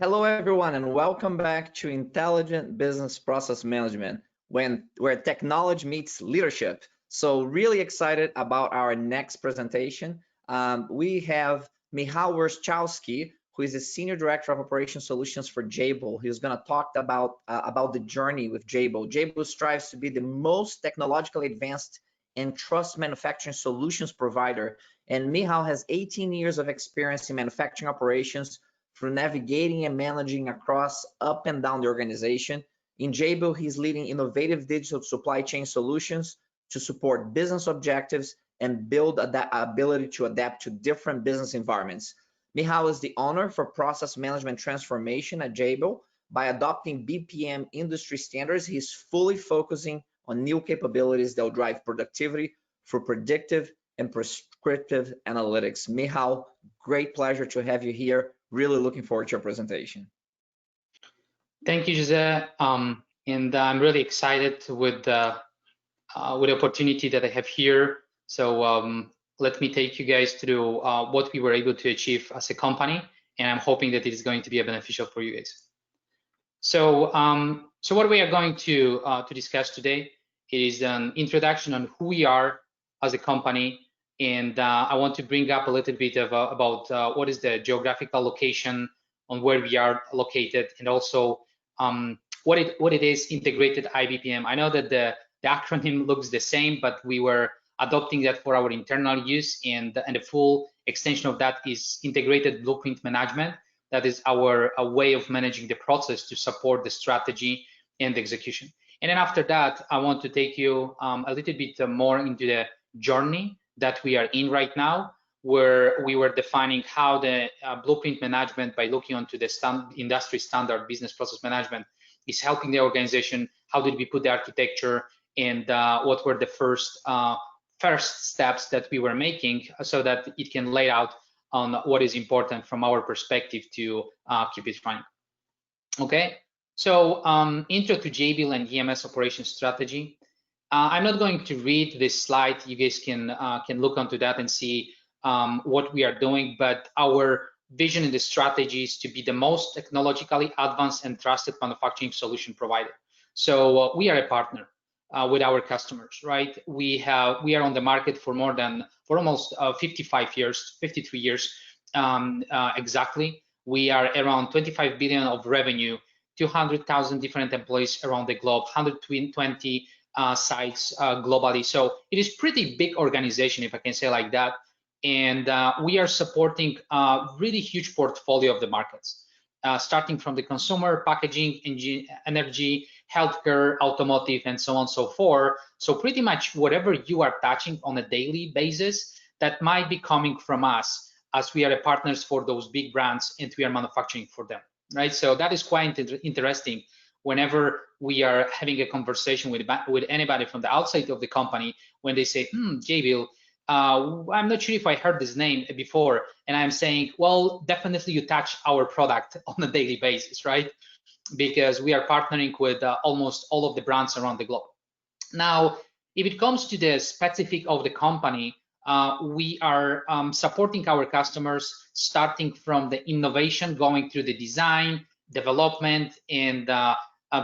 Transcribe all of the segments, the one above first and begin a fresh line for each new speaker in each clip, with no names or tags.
Hello, everyone, and welcome back to Intelligent Business Process Management, where technology meets leadership. So really excited about our next presentation. We have Michal Wierzchowski, who is the Senior Director of Operations Solutions for Jabil. He's going to talk about the journey with Jabil. Jabil strives to be the most technologically advanced and trust manufacturing solutions provider. And Michal has 18 years of experience in manufacturing operations, through navigating and managing across up and down the organization. In Jabil, he's leading innovative digital supply chain solutions to support business objectives and build the ability to adapt to different business environments. Michal is the owner for process management transformation at Jabil. By adopting BPM industry standards, he's fully focusing on new capabilities that will drive productivity through predictive and prescriptive analytics. Michal, great pleasure to have you here. Really looking forward to your presentation.
Thank you, Jose. And I'm really excited with the opportunity that I have here. So let me take you guys through what we were able to achieve as a company, and I'm hoping that it is going to be beneficial for you guys. So what we are going to discuss today is an introduction on who we are as a company. And I want to bring up a little bit of, about what is the geographical location on where we are located, and also what it is integrated IBPM. I know that the acronym looks the same, but we were adopting that for our internal use, and the full extension of that is integrated blueprint management. That is our way of managing the process to support the strategy and the execution. And then after that, I want to take you a little bit more into the journey that we are in right now, where we were defining how the blueprint management, by looking onto the industry standard business process management, is helping the organization. How did we put the architecture, and what were the first steps that we were making so that it can lay out on what is important from our perspective to keep it running. Okay, so intro to Jabil and EMS operations strategy. I'm not going to read this slide. You guys can look onto that and see what we are doing, but our vision and the strategy is to be the most technologically advanced and trusted manufacturing solution provider. So we are a partner with our customers, right? We are on the market for almost 55 years, 53 years exactly. We are around 25 billion of revenue, 200,000 different employees around the globe, 120 sites globally. So it is pretty big organization, if I can say like that. And we are supporting a really huge portfolio of the markets, starting from the consumer, packaging, energy, healthcare, automotive, and so on and so forth. So pretty much whatever you are touching on a daily basis, that might be coming from us, as we are partners for those big brands and we are manufacturing for them, right? So that is quite interesting. Whenever we are having a conversation with anybody from the outside of the company, when they say, Jabil, I'm not sure if I heard this name before, and I'm saying, well, definitely you touch our product on a daily basis, right? Because we are partnering with almost all of the brands around the globe. Now, if it comes to the specific of the company, we are supporting our customers, starting from the innovation, going through the design, development, and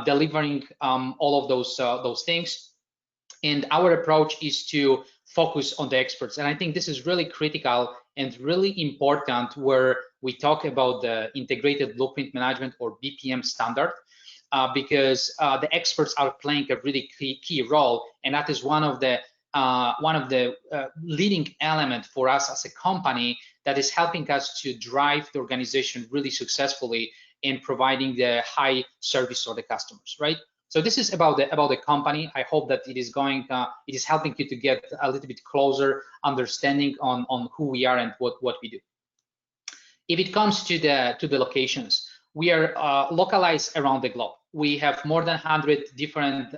delivering all of those things. And our approach is to focus on the experts. And I think this is really critical and really important, where we talk about the integrated blueprint management, or BPM standard, because the experts are playing a really key role, and that is one of the leading element for us as a company that is helping us to drive the organization really successfully in providing the high service for the customers, right? So this is about the company. I hope that it is helping you to get a little bit closer understanding on who we are and what we do. If it comes to the locations, we are localized around the globe. We have more than 100 different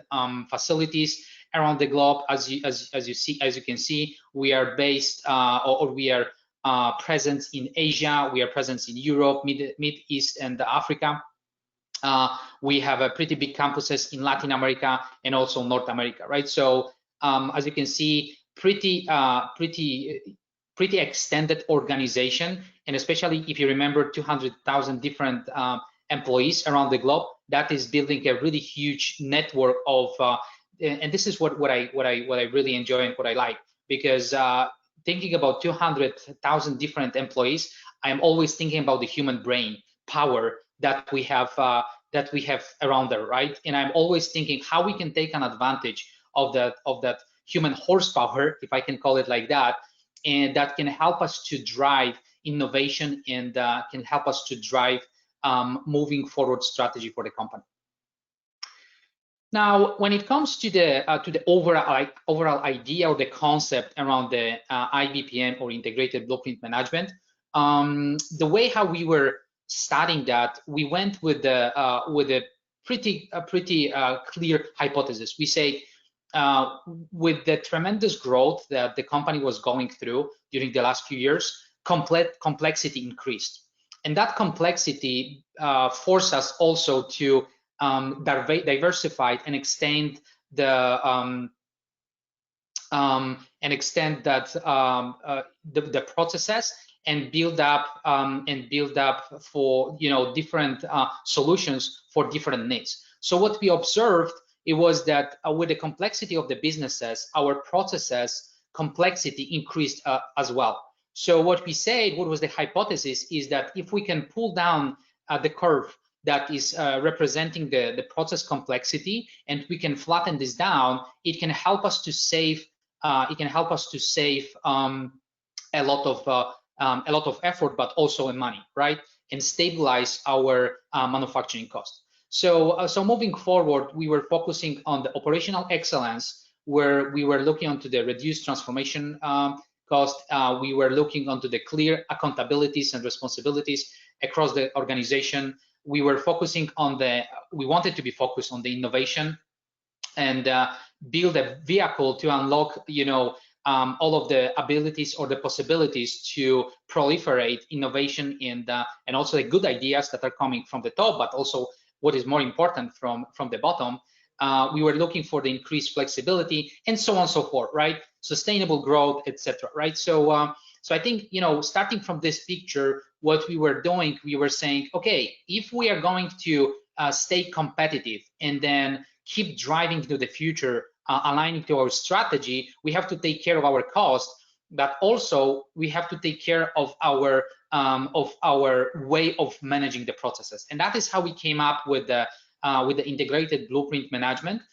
facilities around the globe. As you can see, we are based we are present in Asia. We are present in Europe, Mid East, and Africa. We have a pretty big campuses in Latin America and also North America, right? So as you can see, pretty extended organization, and especially if you remember 200,000 different employees around the globe. That is building a really huge network of, and this is what I really enjoy and what I like, because thinking about 200,000 different employees, I am always thinking about the human brain power that we have around there, right? And I'm always thinking how we can take an advantage of that human horsepower, if I can call it like that, and that can help us to drive innovation and can help us to drive moving forward strategy for the company. Now, when it comes to the overall idea or the concept around the IBPM or integrated blueprint management, the way how we were studying that, we went with a pretty clear hypothesis. We say with the tremendous growth that the company was going through during the last few years, complexity increased, and that complexity forced us also to diversify and extend the the processes and build up for different solutions for different needs. So what we observed, it was that with the complexity of the businesses, our processes complexity increased as well. So what we said, what was the hypothesis, is that if we can pull down the curve that is representing the process complexity, and we can flatten this down, it can help us to save a lot of effort, but also in money, right? And stabilize our manufacturing cost. So moving forward, we were focusing on the operational excellence, where we were looking onto the reduced transformation cost. We were looking onto the clear accountabilities and responsibilities across the organization. We were focusing on we wanted to be focused on the innovation and build a vehicle to unlock, all of the abilities or the possibilities to proliferate innovation and also the good ideas that are coming from the top, but also what is more important from the bottom. We were looking for the increased flexibility and so on and so forth, right? Sustainable growth, etc. Right? So I think, starting from this picture, what we were doing, we were saying, okay, if we are going to stay competitive and then keep driving to the future, aligning to our strategy, we have to take care of our cost, but also we have to take care of our way of managing the processes. And that is how we came up with the integrated blueprint management,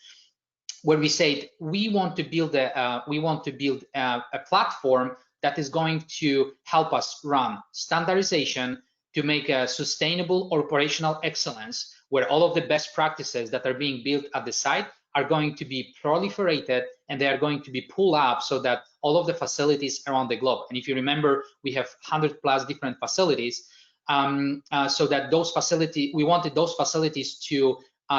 where we said we want to build a platform that is going to help us run standardization to make a sustainable operational excellence, where all of the best practices that are being built at the site are going to be proliferated and they are going to be pulled up so that all of the facilities around the globe. And if you remember, we have 100+ different facilities. So that we wanted those facilities to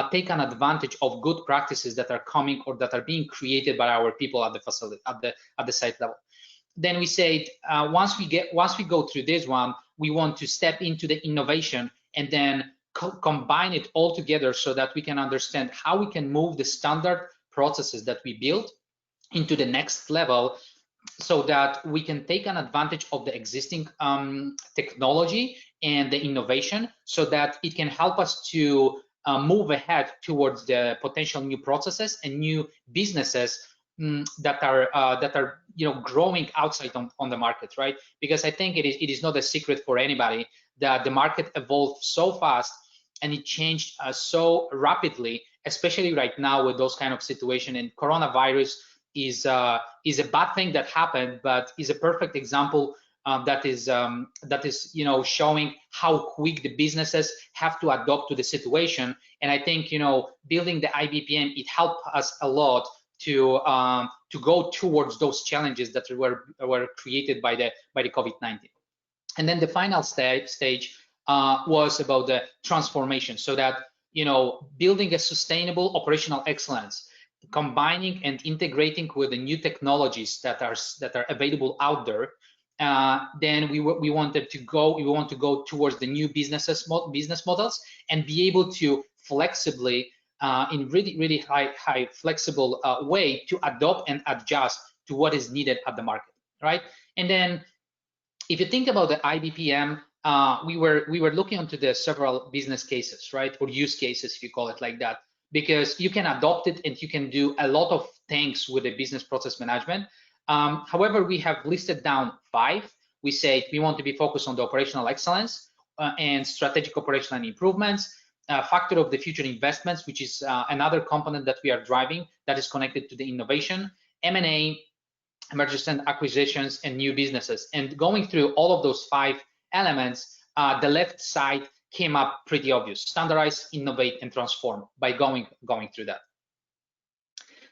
take an advantage of good practices that are coming or that are being created by our people at the facility, at the site level. Then we said, once we go through this one, we want to step into the innovation and then combine it all together so that we can understand how we can move the standard processes that we build into the next level, so that we can take an advantage of the existing technology and the innovation, so that it can help us to move ahead towards the potential new processes and new businesses that are growing outside on the market, right? Because I think it is not a secret for anybody that the market evolved so fast and it changed so rapidly, especially right now with those kind of situation. And coronavirus is a bad thing that happened, but is a perfect example that is showing how quick the businesses have to adapt to the situation. And I think building the IBPM, it helped us a lot to go towards those challenges that were created by the COVID-19. And then the final stage was about the transformation, so that building a sustainable operational excellence, combining and integrating with the new technologies that are available out there. Then we want to go towards the new business models and be able to flexibly in really high flexible way to adopt and adjust to what is needed at the market, right? And then if you think about the IBPM, we were looking into the several business cases, right, or use cases, if you call it like that, because you can adopt it and you can do a lot of things with the business process management. However, we have listed down 5. We say we want to be focused on the operational excellence and strategic operational improvements, factor of the future investments, which is another component that we are driving that is connected to the innovation, M&A, mergers and acquisitions, and new businesses. And going through all of those 5 elements, the left side came up pretty obvious: standardize, innovate, and transform, by going through that.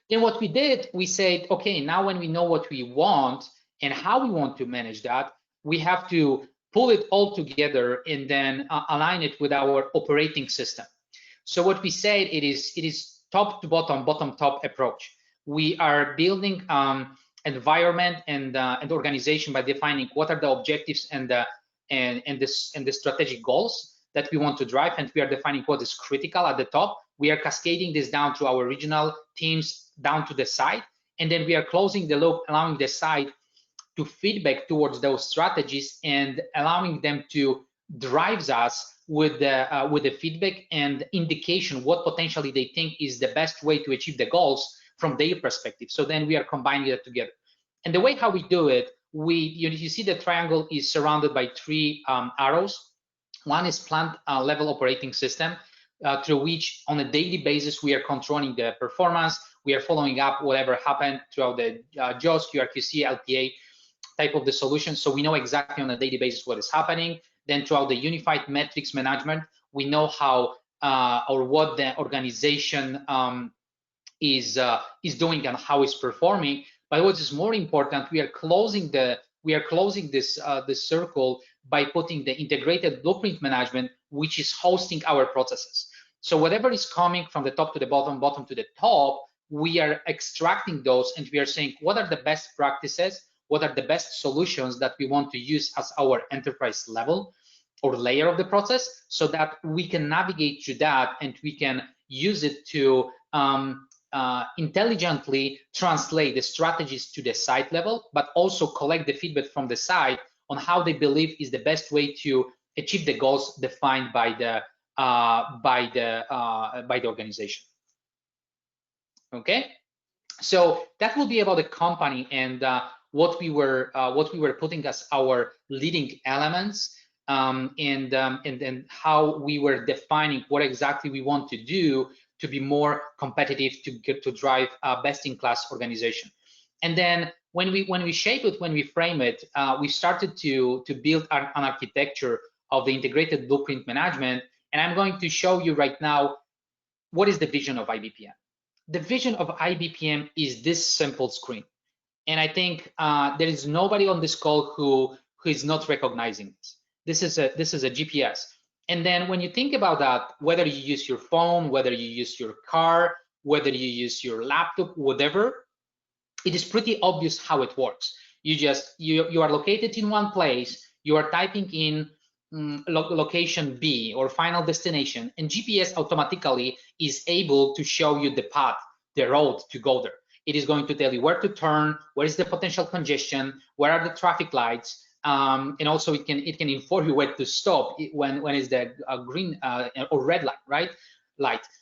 Then what we did, we said, okay, now when we know what we want and how we want to manage that, we have to pull it all together and then align it with our operating system. So what we said, it is top to bottom, bottom top approach. We are building environment and organization by defining what are the objectives and the strategic goals that we want to drive, and we are defining what is critical at the top. We are cascading this down to our regional teams, down to the site, and then we are closing the loop, allowing the site to feedback towards those strategies and allowing them to drive us with the feedback and indication what potentially they think is the best way to achieve the goals from their perspective. So then we are combining it together. And the way how we do it, you see the triangle is surrounded by 3 arrows. One is plant level operating system, through which on a daily basis we are controlling the performance. We are following up whatever happened throughout the JOS, QRQC, LPA type of the solution. So we know exactly on a daily basis what is happening. Then throughout the unified metrics management, we know how or what the organization is doing and how it's performing. But what is more important, we are closing this circle by putting the integrated blueprint management, which is hosting our processes. So whatever is coming from the top to the bottom, bottom to the top, we are extracting those and we are saying what are the best practices, what are the best solutions that we want to use as our enterprise level or layer of the process, so that we can navigate through that and we can use it to intelligently translate the strategies to the site level, but also collect the feedback from the site on how they believe is the best way to achieve the goals defined by the organization. Okay, so that will be about the company and what we were putting as our leading elements, and how we were defining what exactly we want to do to be more competitive, to drive a best-in-class organization. And then when we shape it, when we frame it, we started to build an architecture of the integrated blueprint management. And I'm going to show you right now what is the vision of IBPM. The vision of IBPM is this simple screen. And I think there is nobody on this call who is not recognizing this. This is a GPS. And then when you think about that, whether you use your phone, whether you use your car, whether you use your laptop, whatever, it is pretty obvious how it works. You are located in one place, you are typing in location B or final destination, and GPS automatically is able to show you the path, the road to go there. It is going to tell you where to turn, where is the potential congestion, where are the traffic lights, and also it can inform you where to stop when is the green or red light, right?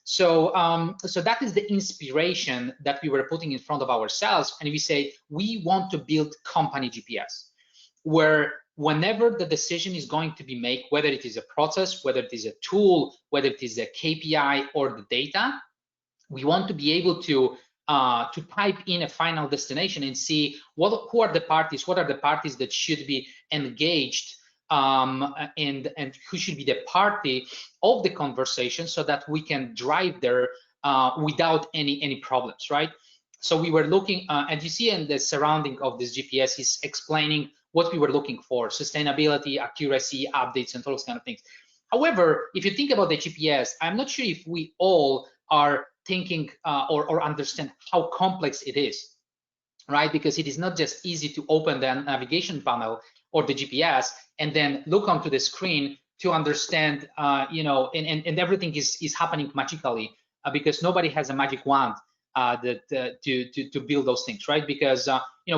So that is the inspiration that we were putting in front of ourselves, and we say we want to build company GPS, where whenever the decision is going to be made, whether it is a process, whether it is a tool, whether it is a KPI or the data, we want to be able to type in a final destination and see who are the parties, what are the parties that should be engaged, and who should be the party of the conversation, so that we can drive there without any problems, right? So we were looking, and you see in the surrounding of this GPS is explaining what we were looking for: sustainability, accuracy, updates, and all those kind of things. However, if you think about the GPS, I'm not sure if we all are thinking or understand how complex it is, right? Because it is not just easy to open the navigation panel or the GPS and then look onto the screen to understand, and everything is happening magically, because nobody has a magic wand to build those things, right? Because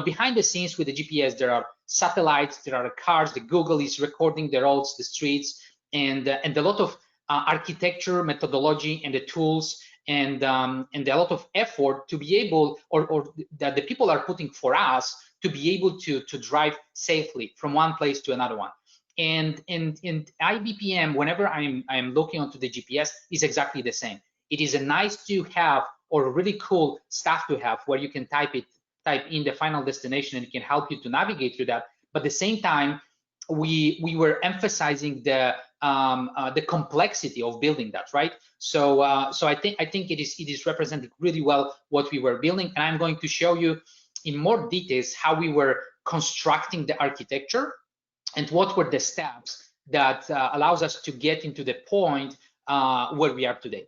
behind the scenes with the GPS, there are satellites, there are cars, the Google is recording the roads, the streets, and a lot of architecture, methodology, and the tools, and a lot of effort to be able, or that the people are putting for us to be able to drive safely from one place to another one. And in iBPM, whenever I'm looking onto the GPS, is exactly the same. It is a nice to have or really cool stuff to have where you can type in the final destination and it can help you to navigate through that. But at the same time, we were emphasizing the complexity of building that, right? So I think it is represented really well what we were building, and I'm going to show you in more details how we were constructing the architecture and what were the steps that allows us to get into the point where we are today.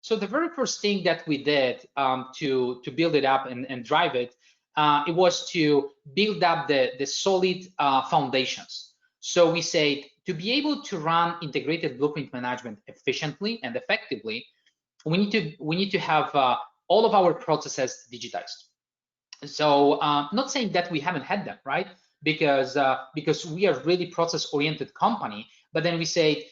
So the very first thing that we did to build it up and drive it, it was to build up the solid foundations. So we said to be able to run integrated blueprint management efficiently and effectively, we need to have all of our processes digitized. So not saying that we haven't had them, right? Because we are really process-oriented company, but then we say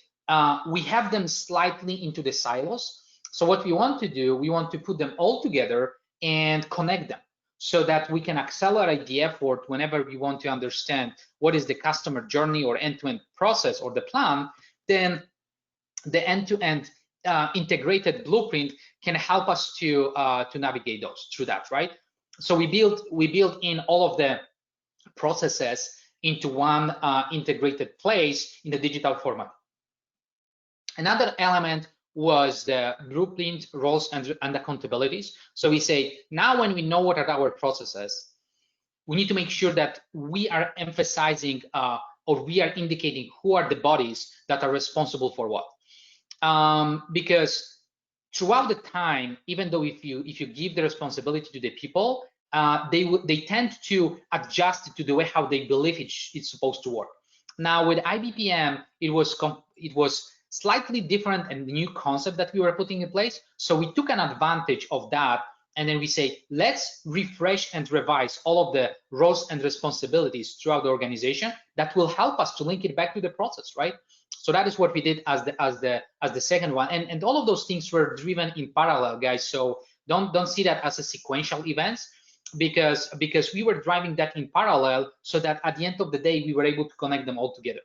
we have them slightly into the silos. So what we want to do, we want to put them all together and connect them so that we can accelerate the effort whenever we want to understand what is the customer journey or end-to-end process or the plan. Then the end-to-end integrated blueprint can help us to navigate those through that, right? So we built in all of the processes into one integrated place in the digital format. Another element was the blueprint, roles, and accountabilities. So we say, now when we know what are our processes, we need to make sure that we are emphasizing or we are indicating who are the bodies that are responsible for what. Because throughout the time, even though if you give the responsibility to the people, they tend to adjust it to the way how they believe it's supposed to work. Now with iBPM, it was slightly different and new concept that we were putting in place. So we took an advantage of that, and then we say, let's refresh and revise all of the roles and responsibilities throughout the organization that will help us to link it back to the process, right? So that is what we did as the second one, and all of those things were driven in parallel, guys. So don't see that as a sequential events, because we were driving that in parallel, so that at the end of the day we were able to connect them all together,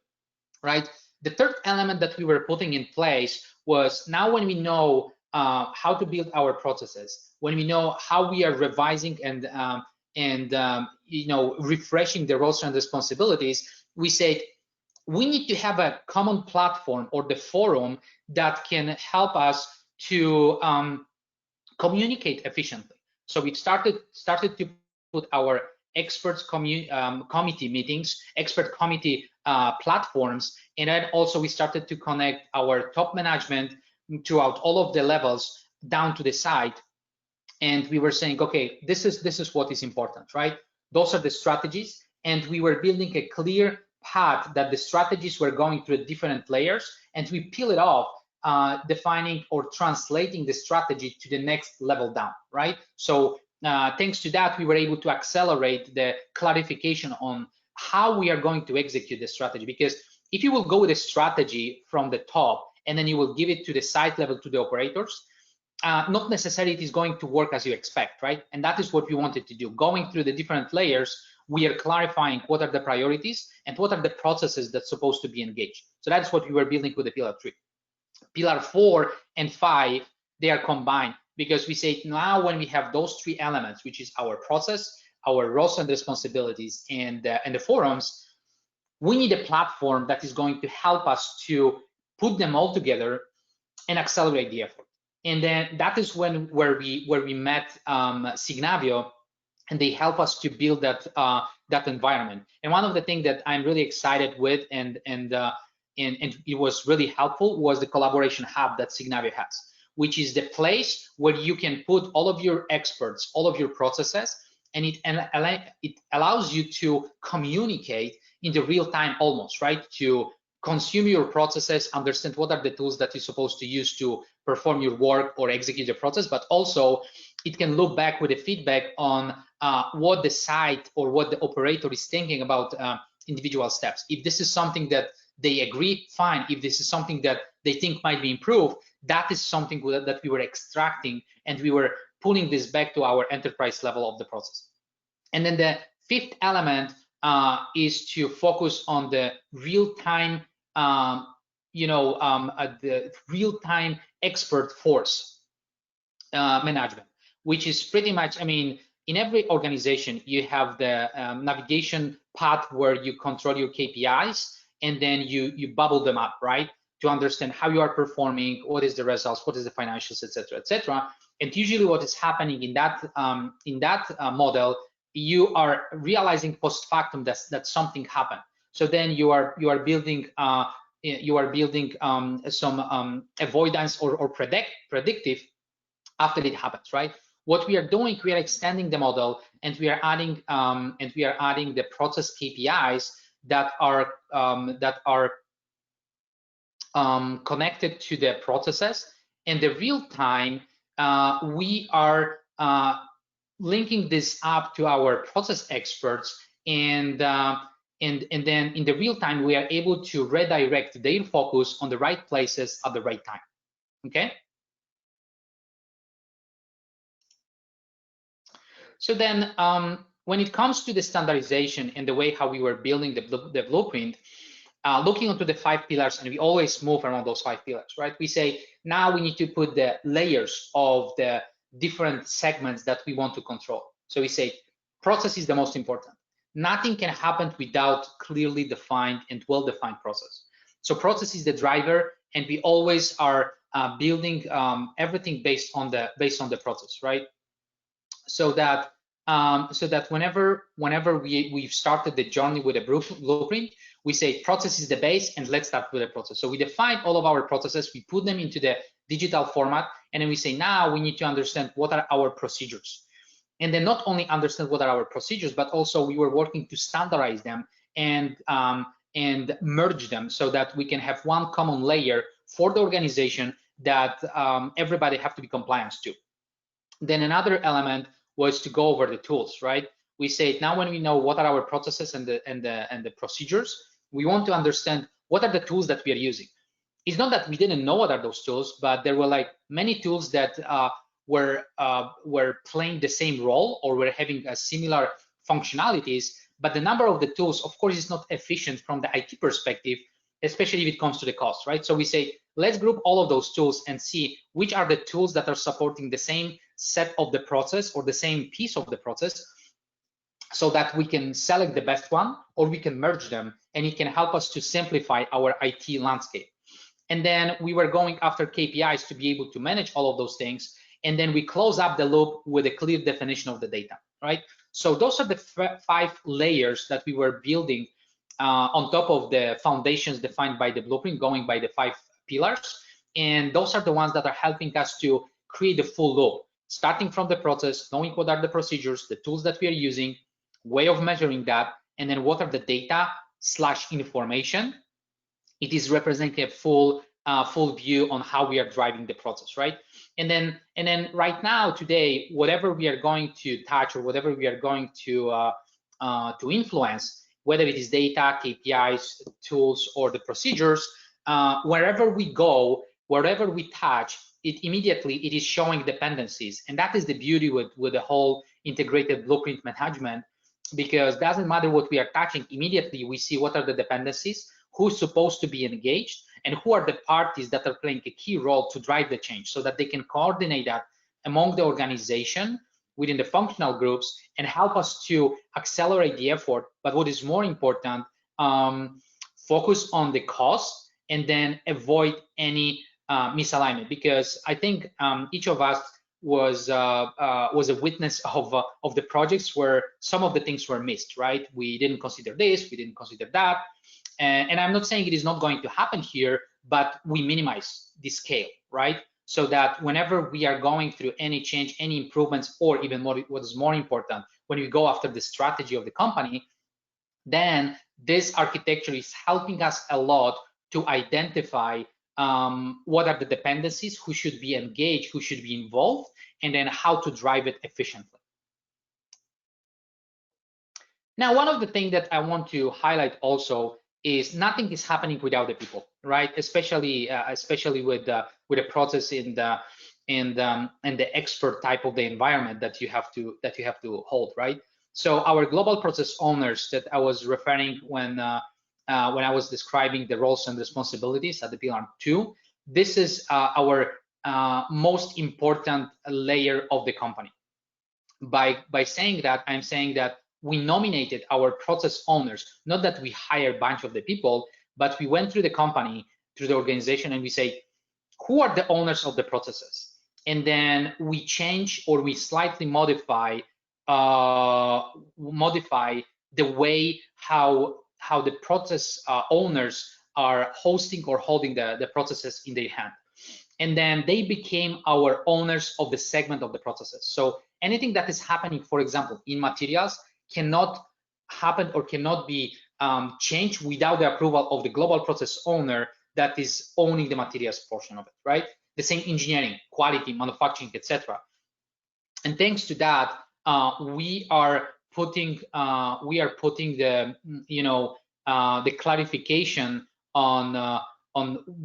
right? The third element that we were putting in place was, now when we know how to build our processes, when we know how we are revising and refreshing the roles and responsibilities, we said we need to have a common platform or the forum that can help us to communicate efficiently. So we started to put our experts committee meetings, expert committee platforms, and then also we started to connect our top management throughout all of the levels down to the site. And we were saying, okay, this is what is important, right? Those are the strategies, and we were building a clear path that the strategies were going through different layers, and we peel it off, defining or translating the strategy to the next level down, right? So thanks to that, we were able to accelerate the clarification on how we are going to execute the strategy. Because if you will go with a strategy from the top and then you will give it to the site level to the operators, not necessarily it is going to work as you expect, right? And that is what we wanted to do. Going through the different layers, we are clarifying what are the priorities and what are the processes that's supposed to be engaged. So that's what we were building with the pillar 3. Pillar 4 and 5, they are combined, because we say now when we have those 3 elements, which is our process, our roles and responsibilities, and the forums, we need a platform that is going to help us to put them all together and accelerate the effort. And then that is where we met Signavio, and they help us to build that environment. And one of the things that I'm really excited with and it was really helpful was the collaboration hub that Signavio has, which is the place where you can put all of your experts, all of your processes, and it allows you to communicate in the real time almost, right? To consume your processes, understand what are the tools that you're supposed to use to perform your work or execute the process, but also it can look back with a feedback on what the site or what the operator is thinking about individual steps. If this is something that they agree, fine. If this is something that they think might be improved, that is something that we were extracting, and we were pulling this back to our enterprise level of the process. And then the fifth element is to focus on the real-time, the real-time expert force management, which is pretty much, I mean, in every organization, you have the navigation path where you control your KPIs, and then you bubble them up, right? To understand how you are performing, what is the results, what is the financials, etc., etc. And usually what is happening in that model, you are realizing post factum that something happened. So then you are building some avoidance or predictive after it happens, right? What we are doing, we are extending the model, and we are adding the process KPIs that are connected to the processes. And the real time, we are linking this up to our process experts, and then in the real time, we are able to redirect their focus on the right places at the right time. Okay. So then, when it comes to the standardization and the way how we were building the blueprint, looking onto the 5 pillars, and we always move around those 5 pillars, right? We say, now we need to put the layers of the different segments that we want to control. So we say, process is the most important. Nothing can happen without clearly defined and well-defined process. So process is the driver, and we always are building everything based on the process, right? So that whenever we've started the journey with a blueprint, we say process is the base, and let's start with the process. So we define all of our processes, we put them into the digital format, and then we say, now we need to understand what are our procedures. And then not only understand what are our procedures, but also we were working to standardize them and merge them so that we can have one common layer for the organization that everybody have to be compliant to. Then another element was to go over the tools, right? We say, now when we know what are our processes and the procedures, we want to understand what are the tools that we are using. It's not that we didn't know what are those tools, but there were like many tools that were playing the same role or were having a similar functionalities, but the number of the tools, of course, is not efficient from the IT perspective, especially if it comes to the cost, right? So we say, let's group all of those tools and see which are the tools that are supporting the same set of the process or the same piece of the process, so that we can select the best one, or we can merge them, and it can help us to simplify our IT landscape. And then we were going after KPIs to be able to manage all of those things, and then we close up the loop with a clear definition of the data, right? So those are the 5 layers that we were building on top of the foundations defined by the blueprint, going by the 5 pillars. And those are the ones that are helping us to create the full loop, starting from the process, knowing what are the procedures, the tools that we are using, way of measuring that, and then what are the data / information. It is representing a full view on how we are driving the process, right? And then right now, today, whatever we are going to touch or whatever we are going to influence, whether it is data, KPIs, tools, or the procedures, wherever we go, wherever we touch, it is showing dependencies. And that is the beauty with the whole integrated blueprint management, because it doesn't matter what we are touching, immediately we see what are the dependencies, who's supposed to be engaged, and who are the parties that are playing a key role to drive the change, so that they can coordinate that among the organization within the functional groups and help us to accelerate the effort. But what is more important, focus on the cost and then avoid any misalignment, because I think each of us was a witness of the projects where some of the things were missed, right? We didn't consider this, we didn't consider that. And I'm not saying it is not going to happen here, but we minimize the scale, right? So that whenever we are going through any change, any improvements, or even more, what is more important, when we go after the strategy of the company, then this architecture is helping us a lot to identify what are the dependencies, who should be engaged, who should be involved, and then how to drive it efficiently. Now, one of the things that I want to highlight also is nothing is happening without the people, right? Especially with the process in the expert type of the environment that you have to hold, right? So our global process owners that I was referring when I was describing the roles and responsibilities at the pillar 2, this is our most important layer of the company. By saying that, I'm saying that we nominated our process owners, not that we hire a bunch of the people, but we went through the company, through the organization, and we say, who are the owners of the processes? And then we change or we slightly modify the way how the process owners are hosting or holding the processes in their hand. And then they became our owners of the segment of the processes. So anything that is happening, for example, in materials cannot happen or cannot be changed without the approval of the global process owner that is owning the materials portion of it, right? The same engineering, quality, manufacturing, etc. And thanks to that, we are putting the the clarification on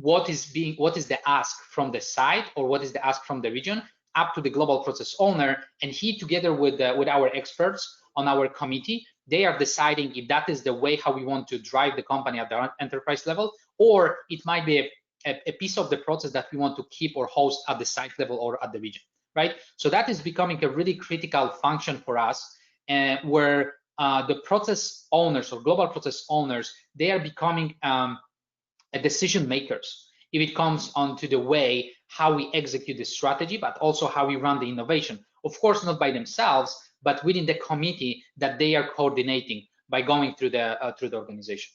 what is the ask from the site or what is the ask from the region up to the global process owner, and he together with our experts on our committee, they are deciding if that is the way how we want to drive the company at the enterprise level, or it might be a piece of the process that we want to keep or host at the site level or at the region, right? So that is becoming a really critical function for us, where the process owners or global process owners, they are becoming decision makers if it comes onto the way how we execute the strategy, but also how we run the innovation. Of course, not by themselves, but within the committee that they are coordinating by going through the organization.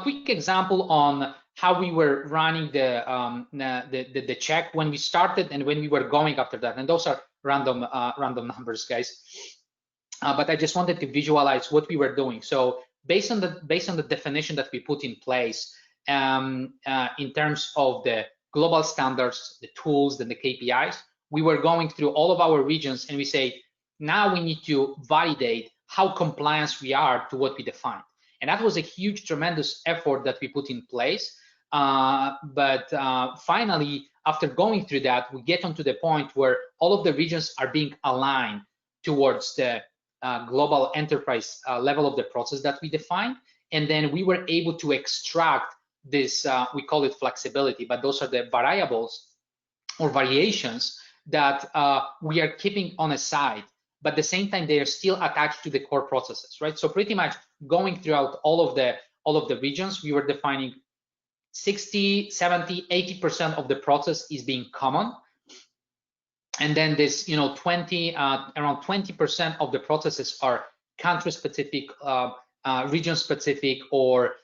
Quick example on how we were running the check when we started and when we were going after that, and those are random numbers, guys. But I just wanted to visualize what we were doing. So based on the definition that we put in place in terms of the global standards, the tools, and the KPIs, we were going through all of our regions and we say, now we need to validate how compliant we are to what we defined. And that was a huge, tremendous effort that we put in place. But finally, after going through that, we get onto the point where all of the regions are being aligned towards the global enterprise level of the process that we defined. And then we were able to extract this, we call it flexibility, but those are the variables or variations that we are keeping on a side, but at the same time, they are still attached to the core processes, right? So pretty much going throughout all of the regions, we were defining 60, 70, 80% of the process is being common. And then this, around 20% of the processes are country-specific, region-specific, or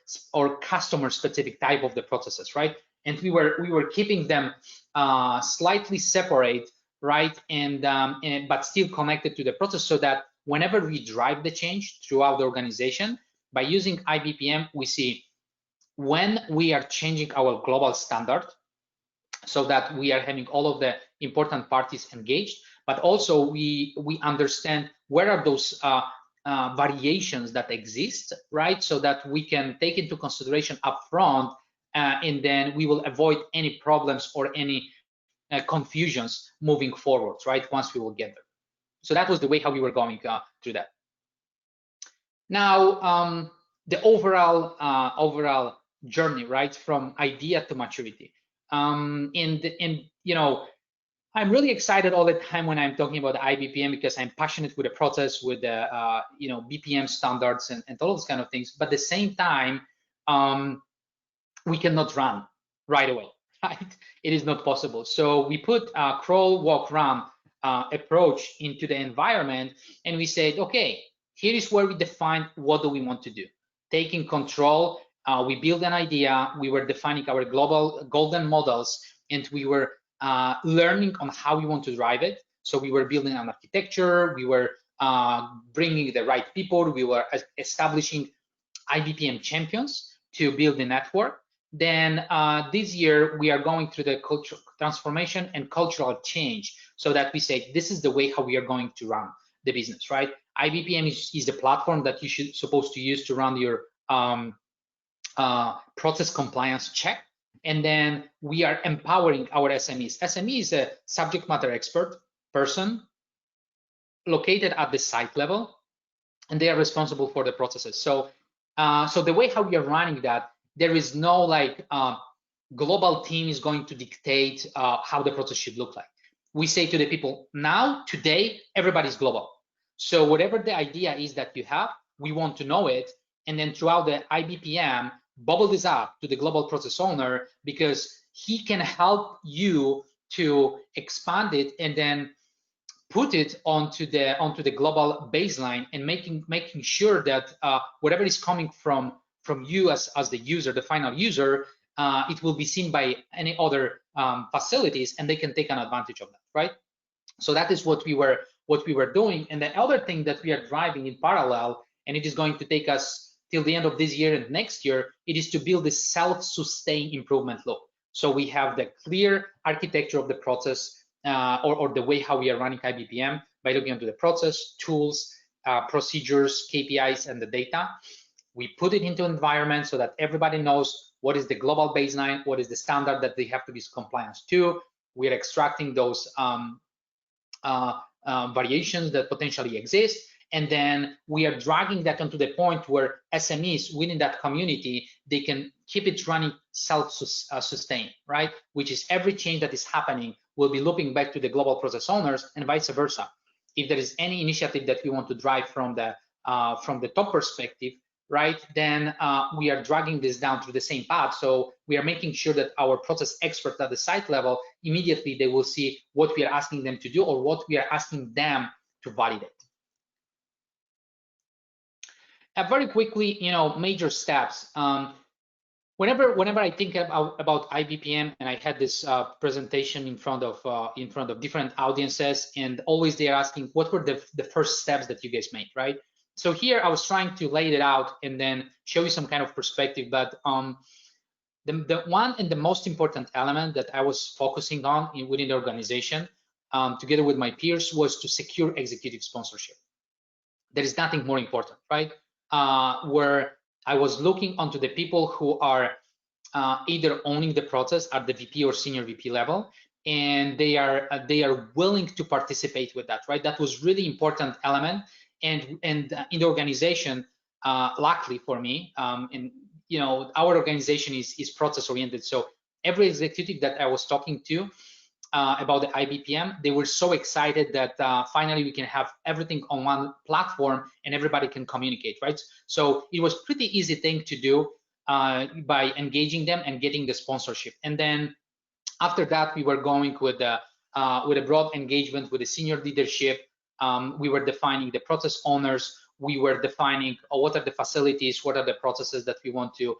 customer-specific type of the processes, right? And we were keeping them slightly separate, right? But still connected to the process, so that whenever we drive the change throughout the organization, by using IBPM, we see when we are changing our global standard, so that we are having all of the important parties engaged, but also we understand where are those variations that exist, right? So that we can take into consideration upfront, and then we will avoid any problems or any confusions moving forward, right? Once we will get there. So that was the way how we were going through that. Now, the overall journey, right, from idea to maturity. I'm really excited all the time when I'm talking about the IBPM, because I'm passionate with the process, with the BPM standards and all those kind of things. But at the same time, we cannot run right away, right? It is not possible. So we put a crawl, walk, run approach into the environment, and we said, okay, here is where we define what do we want to do. Taking control, we build an idea, we were defining our global golden models, and we were learning on how we want to drive it. So we were building an architecture, we were bringing the right people, we were establishing IBPM champions to build the network. Then this year we are going through the cultural transformation and cultural change, so that we say this is the way how we are going to run the business, right? IBPM is the platform that you should supposed to use to run your process compliance check. And then we are empowering our SMEs. SME is a subject matter expert person located at the site level, and they are responsible for the processes. So, so the way how we are running that, there is no like global team is going to dictate how the process should look like. We say to the people, now, today, everybody's global. So whatever the idea is that you have, we want to know it. And then throughout the IBPM, bubble this up to the global process owner, because he can help you to expand it and then put it onto the global baseline, and making sure that whatever is coming from you as the user, the final user, it will be seen by any other facilities, and they can take an advantage of that, right? So that is what we were doing. And the other thing that we are driving in parallel, and it is going to take us till the end of this year and next year, it is to build this self-sustained improvement loop. So we have the clear architecture of the process, or the way how we are running IBPM, by looking into the process, tools, procedures, KPIs, and the data. We put it into environment so that everybody knows what is the global baseline, what is the standard that they have to be compliant to. We are extracting those variations that potentially exist, and then we are dragging that onto the point where SMEs within that community, they can keep it running self-sustained, right? Which is every change that is happening will be looping back to the global process owners, and vice versa. If there is any initiative that we want to drive from the top perspective, right, then we are dragging this down through the same path. So we are making sure that our process experts at the site level, immediately they will see what we are asking them to do, or what we are asking them to validate. Very quickly, major steps. Whenever I think about IBPM, and I had this presentation in front of different audiences, and always they are asking what were the first steps that you guys made, right? So here I was trying to lay it out and then show you some kind of perspective, but the one and the most important element that I was focusing on within the organization, together with my peers, was to secure executive sponsorship. There is nothing more important, right? Where I was looking onto the people who are either owning the process at the VP or senior VP level, and they are willing to participate with that, right? That was really important element. And in the organization, luckily for me, and our organization is process oriented. So every executive that I was talking to about the IBPM, they were so excited that finally we can have everything on one platform and everybody can communicate, right? So it was pretty easy thing to do by engaging them and getting the sponsorship. And then after that, we were going with a broad engagement with the senior leadership. We were defining the process owners. We were defining what are the facilities, what are the processes that we want to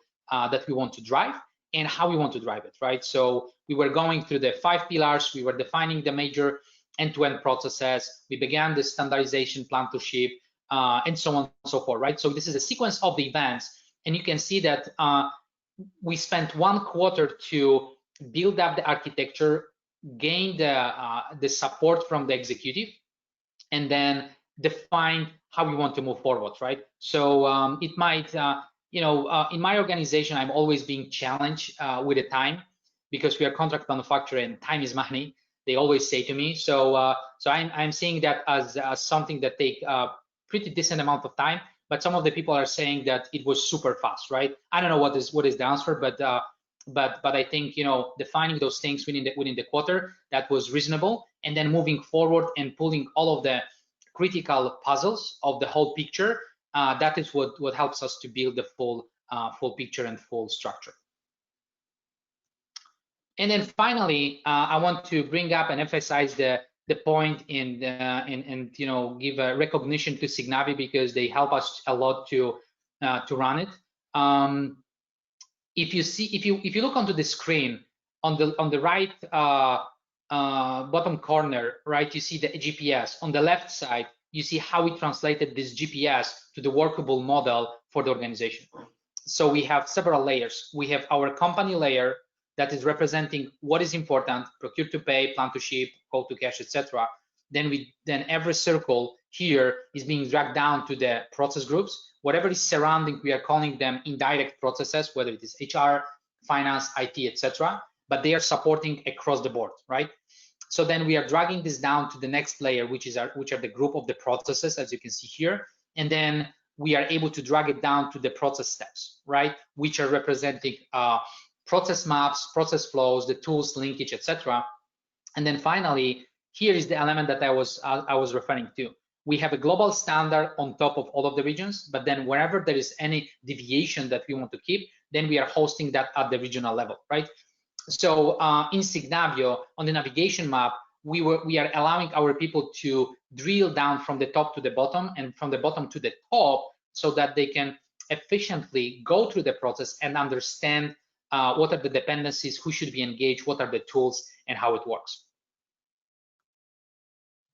drive, and how we want to drive it, right? So we were going through the 5 pillars. We were defining the major end-to-end processes. We began the standardization plan to ship, and so on and so forth, right? So this is a sequence of the events, and you can see that we spent 1 quarter to build up the architecture, gain the support from the executive, and then define how we want to move forward, right? So it might, in my organization, I'm always being challenged with the time, because we are contract manufacturer and time is money. They always say to me. So so I'm seeing that as something that take a pretty decent amount of time. But some of the people are saying that it was super fast, right? I don't know what is the answer, but I think defining those things within the quarter, that was reasonable, and then moving forward and pulling all of the critical puzzles of the whole picture. That is what helps us to build the full picture and full structure. And then finally, I want to bring up and emphasize the point and give a recognition to Signavi, because they help us a lot to run it. If you look onto the screen on the right bottom corner, right, you see the GPS. On the left side, you see how we translated this GPS to the workable model for the organization. So we have several layers. We have our company layer that is representing what is important: procure to pay, plan to ship, call to cash, etc. Then every circle here is being dragged down to the process groups. Whatever is surrounding, we are calling them indirect processes, whether it is HR, finance, IT, etc. But they are supporting across the board, right? So then we are dragging this down to the next layer, which are the group of the processes, as you can see here. And then we are able to drag it down to the process steps, right? Which are representing process maps, process flows, the tools, linkage, etc. And then finally, here is the element that I was referring to. We have a global standard on top of all of the regions, but then wherever there is any deviation that we want to keep, then we are hosting that at the regional level, right? So in Signavio, on the navigation map, we are allowing our people to drill down from the top to the bottom and from the bottom to the top, so that they can efficiently go through the process and understand what are the dependencies, who should be engaged, what are the tools, and how it works.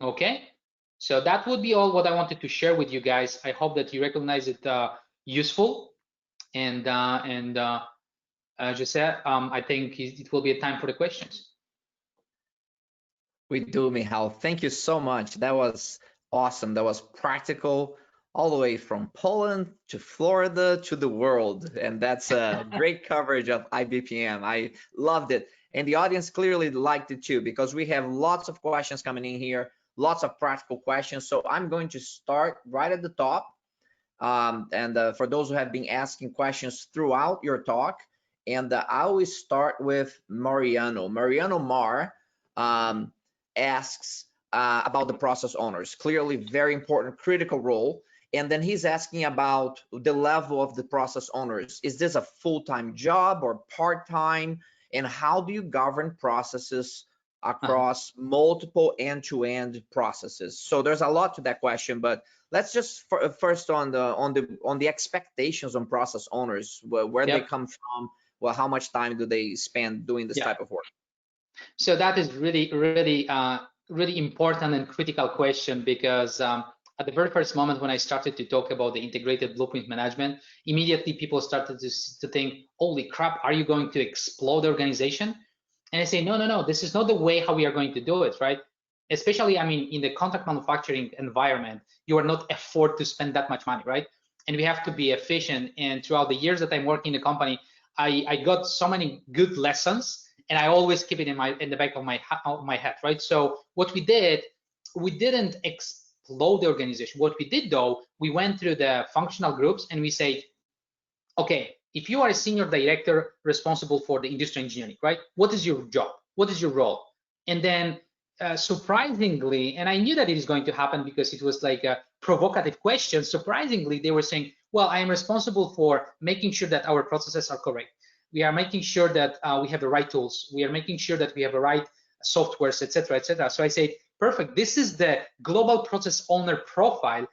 Okay, so that would be all what I wanted to share with you guys. I hope that you recognize it useful, and Jose, I think it will be a time for the questions.
We do, Michal. Thank you so much. That was awesome. That was practical, all the way from Poland to Florida to the world. And that's a great coverage of IBPM. I loved it. And the audience clearly liked it too, because we have lots of questions coming in here, lots of practical questions. So I'm going to start right at the top. For those who have been asking questions throughout your talk, and I always start with Mariano. Mariano Mar asks about the process owners. Clearly very important, critical role. And then he's asking about the level of the process owners. Is this a full-time job or part-time? And how do you govern processes across multiple end-to-end processes? So there's a lot to that question, but let's just first on the expectations on process owners, where they come from. Well, how much time do they spend doing this type of work?
So that is really important and critical question, because at the very first moment when I started to talk about the integrated blueprint management, immediately people started to think, holy crap, are you going to explode the organization? And I say, no, this is not the way how we are going to do it, right? Especially, I mean, in the contract manufacturing environment, you are not afford to spend that much money, right? And we have to be efficient. And throughout the years that I'm working in the company, I got so many good lessons, and I always keep it in the back of my head, right? So what we did, we didn't explode the organization. What we did though, we went through the functional groups and we said, okay, if you are a senior director responsible for the industrial engineering, right? What is your job? What is your role? And then surprisingly, and I knew that it is going to happen because it was like a provocative question, surprisingly, they were saying, well, I am responsible for making sure that our processes are correct. We are making sure that we have the right tools. We are making sure that we have the right softwares, etc., etc. So I said, perfect, this is the global process owner profile.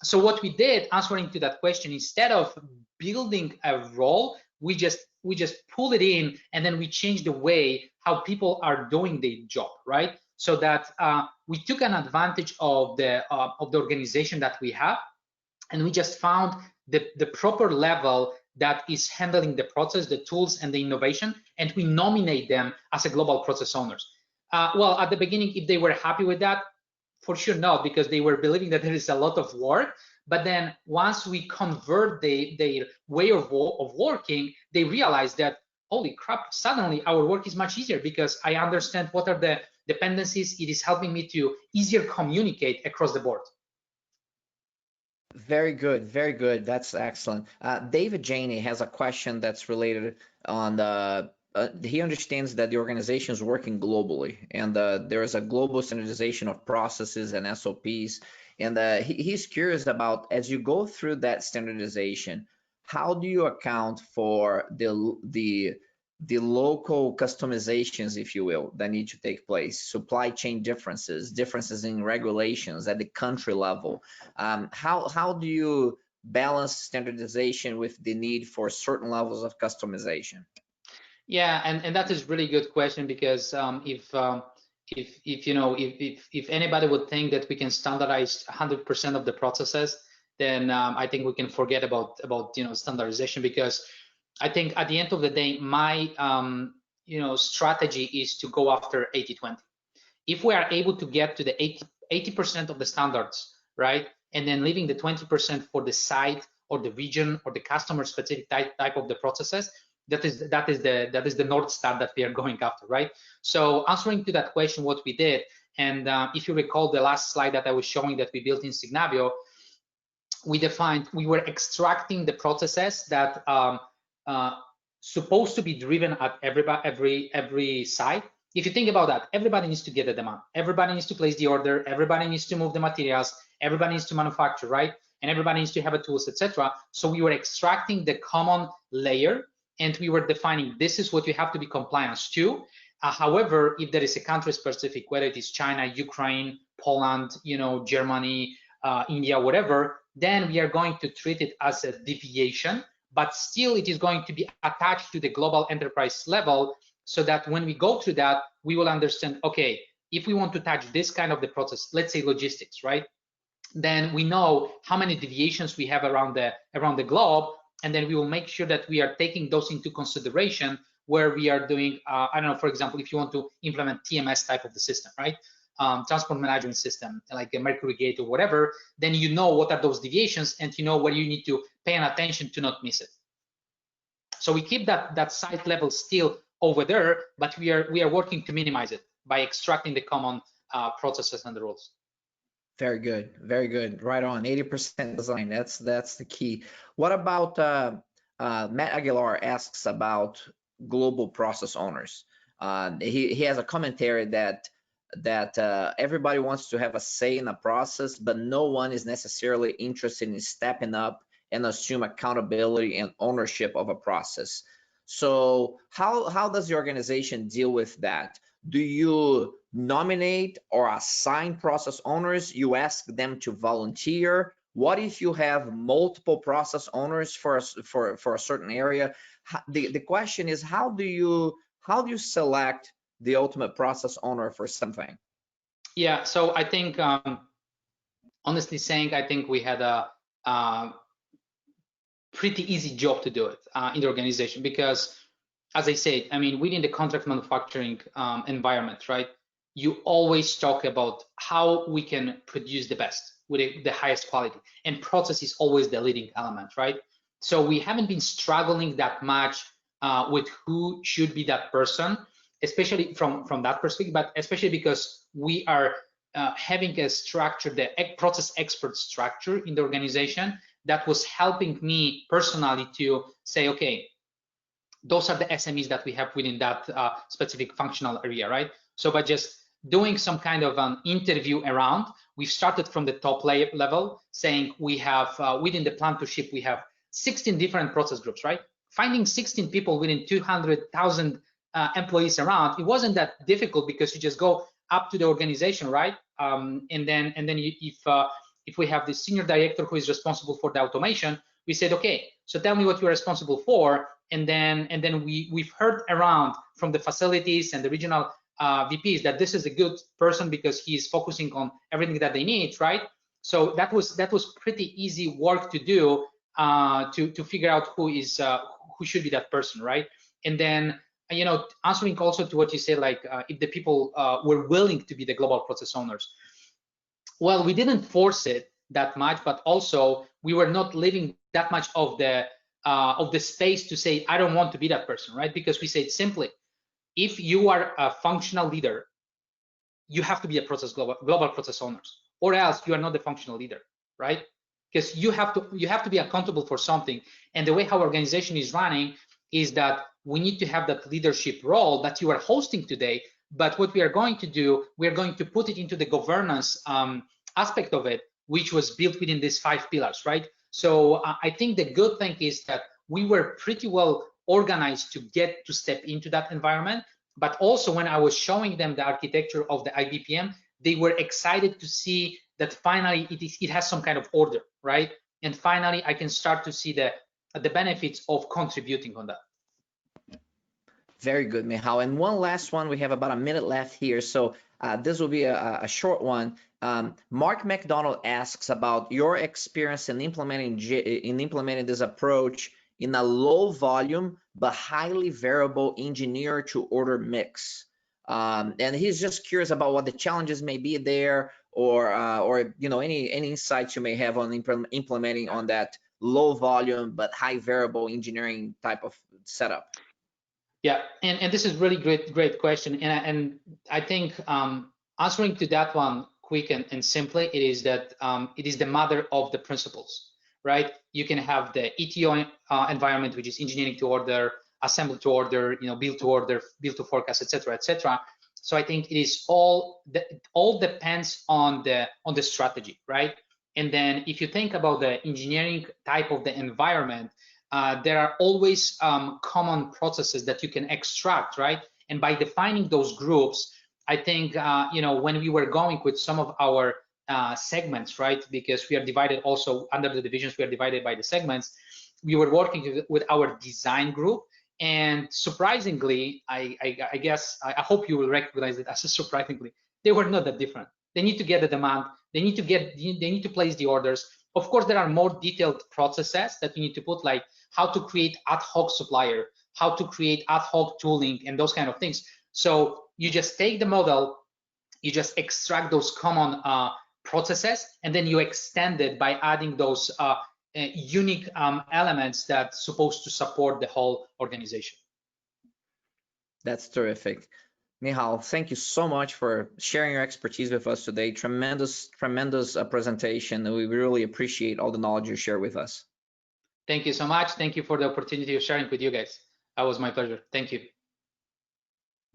So what we did, answering to that question, instead of building a role, we just pull it in, and then we change the way how people are doing their job, right? So that we took an advantage of the organization that we have, and we just found the proper level that is handling the process, the tools, and the innovation, and we nominate them as a global process owners. Well, at the beginning, if they were happy with that, for sure not, because they were believing that there is a lot of work. But then once we convert their way of working, they realize that, holy crap, suddenly our work is much easier because I understand what are the dependencies. It is helping me to easier communicate across the board.
Very good, very good. That's excellent. David Janey has a question that's related on the, he understands that the organization is working globally, and there is a global standardization of processes and SOPs. And he's curious about, as you go through that standardization, how do you account for the local customizations, if you will, that need to take place, supply chain differences in regulations at the country level? How do you balance standardization with the need for certain levels of customization?
Yeah, and that is really good question, because if anybody would think that we can standardize 100% of the processes, then I think we can forget about standardization, because I think at the end of the day, my strategy is to go after 80-20. If we are able to get to the 80% of the standards, right, and then leaving the 20% for the site or the region or the customer specific type of the processes, that is the North Star that we are going after, right? So answering to that question, what we did, and if you recall the last slide that I was showing that we built in Signavio, we were extracting the processes that supposed to be driven at every site. If you think about that, everybody needs to get the demand, everybody needs to place the order, everybody needs to move the materials, everybody needs to manufacture, right? And everybody needs to have a tools, etc. So we were extracting the common layer, and we were defining this is what you have to be compliant to. However, if there is a country specific, whether it is China, Ukraine, Poland, Germany, India, whatever, then we are going to treat it as a deviation, but still it is going to be attached to the global enterprise level, so that when we go through that, we will understand, okay, if we want to touch this kind of the process, let's say logistics, right? Then we know how many deviations we have around the globe, and then we will make sure that we are taking those into consideration where we are doing, I don't know, for example, if you want to implement TMS type of the system, right? Transport management system, like a Mercury Gate or whatever, then you know what are those deviations, and you know where you need to pay an attention to not miss it. So we keep that site level still over there, but we are working to minimize it by extracting the common processes and the rules.
Very good, very good. Right on. 80% design. That's the key. What about Matt Aguilar asks about global process owners. He has a commentary that everybody wants to have a say in a process, but no one is necessarily interested in stepping up and assume accountability and ownership of a process. So how does the organization deal with that? Do you nominate or assign process owners? You ask them to volunteer? What if you have multiple process owners for a certain area? The question is, how do you select the ultimate process owner for something?
Yeah, so I think honestly saying, I think we had a pretty easy job to do it in the organization, because as I said, I mean, within the contract manufacturing environment, right, you always talk about how we can produce the best with the highest quality, and process is always the leading element, right? So we haven't been struggling that much with who should be that person, especially from that perspective, but especially because we are having a structure, the process expert structure in the organization, that was helping me personally to say, okay, those are the SMEs that we have within that specific functional area, right? So by just doing some kind of an interview around, we've started from the top level, saying we have within the plan to ship, we have 16 different process groups, right? Finding 16 people within 200,000 employees around, it wasn't that difficult, because you just go up to the organization, right? And then if we have the senior director who is responsible for the automation, we said, okay, so tell me what you're responsible for, and then we've heard around from the facilities and the regional VPs that this is a good person because he's focusing on everything that they need, right? So that was pretty easy work to do to figure out who should be that person, right? And then answering also to what you say, like if the people were willing to be the global process owners. Well, we didn't force it that much, but also we were not leaving that much of the space to say, I don't want to be that person, right? Because we said simply, if you are a functional leader, you have to be a global process owners, or else you are not the functional leader, right? Because you have to be accountable for something. And the way how organization is running is that we need to have that leadership role that you are hosting today. But what we are going to do, we are going to put it into the governance aspect of it, which was built within these 5 pillars, right? So I think the good thing is that we were pretty well organized to step into that environment. But also when I was showing them the architecture of the IBPM, they were excited to see that finally it has some kind of order, right? And finally I can start to see the benefits of contributing on that.
Very good, Michal. And one last one, we have about a minute left here. So this will be a short one. Mark McDonald asks about your experience in implementing this approach in a low volume but highly variable engineer to order mix. And he's just curious about what the challenges may be there, or you know, any insights you may have on implementing on that low volume but high variable engineering type of setup.
Yeah, and this is really great question, and I think answering to that one quick and simply, it is that it is the mother of the principles, right? You can have the ETO environment, which is engineering to order, assembly to order, you know, build to order, build to forecast, etc., etc. So I think it is all depends on the strategy, right? And then if you think about the engineering type of the environment, there are always common processes that you can extract, right? And by defining those groups, I think, you know, when we were going with some of our segments, right? Because we are divided also under the divisions, we are divided by the segments. We were working with our design group, and surprisingly, I guess, I hope you will recognize it as a surprisingly, they were not that different. They need to get the demand, they need to place the orders. Of course, there are more detailed processes that you need to put, like how to create ad hoc supplier, how to create ad hoc tooling, and those kind of things. So you just take the model, you just extract those common processes, and then you extend it by adding those unique elements that's supposed to support the whole organization.
That's terrific. Michal, thank you so much for sharing your expertise with us today. Tremendous presentation. We really appreciate all the knowledge you share with us.
Thank you so much. Thank you for the opportunity of sharing with you guys. That was my pleasure. Thank you.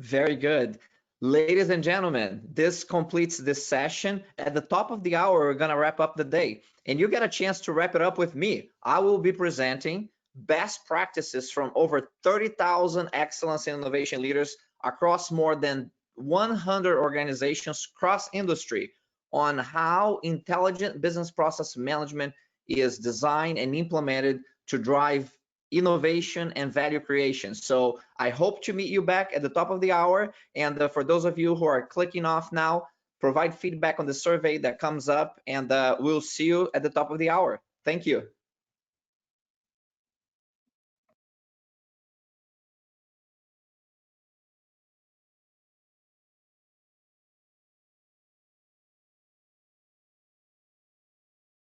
Very good. Ladies and gentlemen, this completes this session. At the top of the hour, we're going to wrap up the day, and you get a chance to wrap it up with me. I will be presenting best practices from over 30,000 excellence and innovation leaders across more than 100 organizations cross industry on how intelligent business process management is designed and implemented to drive innovation and value creation. So I hope to meet you back at the top of the hour. And for those of you who are clicking off now, provide feedback on the survey that comes up, and we'll see you at the top of the hour. Thank you.